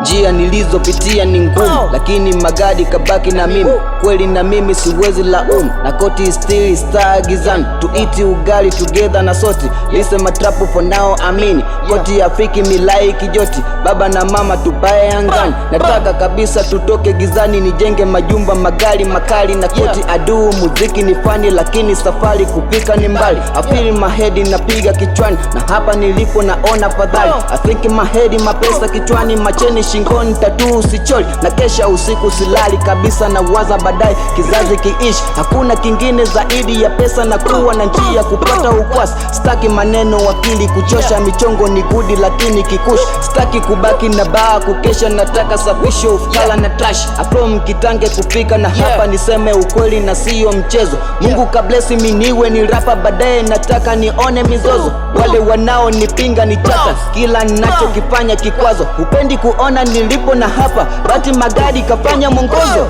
Njia nilizopitia ni ngumu, lakini magadi kabaki na mimi. Kweli na mimi siwezi laumu, na koti still star gizani. Tuiti ugali together na soti, listen matrapu for now amini. Koti afiki milai kijoti, baba na mama tupae angani. Nataka kabisa tutoke gizani, nijenge majumba magari makali na koti adu. Muziki ni fani lakini safari kupika ni mbali. I feel my head inapiga kichwani, na hapa nilipo naona fadhali. I think my head mapesa kichwani, macheni shingoni, tattoo sicholi. Na kesha usiku silali kabisa, na waza baadaye kizazi kiishi. Hakuna kingine zaidi ya pesa na kuwa na njia kupata ukwasi. Staki maneno wakili kuchosha, michongo ni gudi lakini kikushi. Staki kubaki na baa kukesha, nataka safisho ufkala na trash. From kitange kufika na hapa niseme ukweli na siyo mchezo. Mungu kablesi miniwe ni rapa, baadaye nataka nione mizozo. Wale wanao nipinga ni chata, kila ninacho kifanya kikwazo. Upendi kuona nilipo na hapa, bati magadi kafanya mwongozo.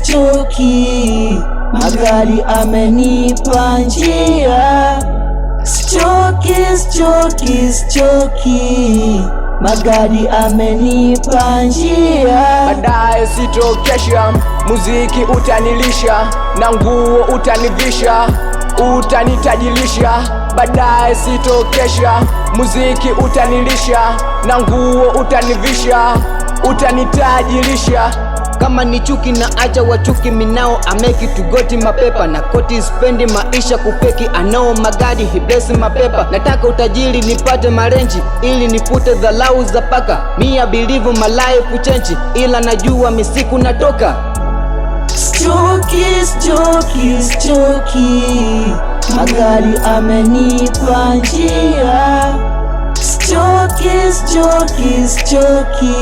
Sichoki, magari amenipa njia. Sichoki, magari amenipa njia. Baadaye sitokesha, muziki utanilisha, na nguo utanivisha, utanitajilisha. Baadaye sitokesha, muziki utanilisha, na nguo utanivisha, utanitajilisha. Kama ni chuki na acha wachuki, minao ameki tugoti mapepa. Na koti spendi maisha kufeki, anao magadi he bless mapepa. Nataka utajiri nipate marenji, ili nipute dhalau za paka. Me I believe my life change, ila najua misiku natoka. Sichoki, magari amenipa njia. Sichoki,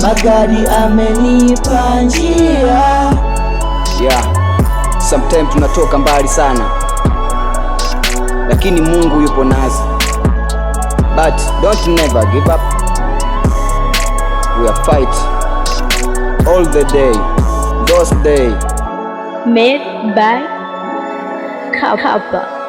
magari amenipa njia. Yeah, sometimes tunatoka mbali sana, lakini Mungu yupo nasi. But don't never give up, we are fight all the day, those day. Made by Kappa.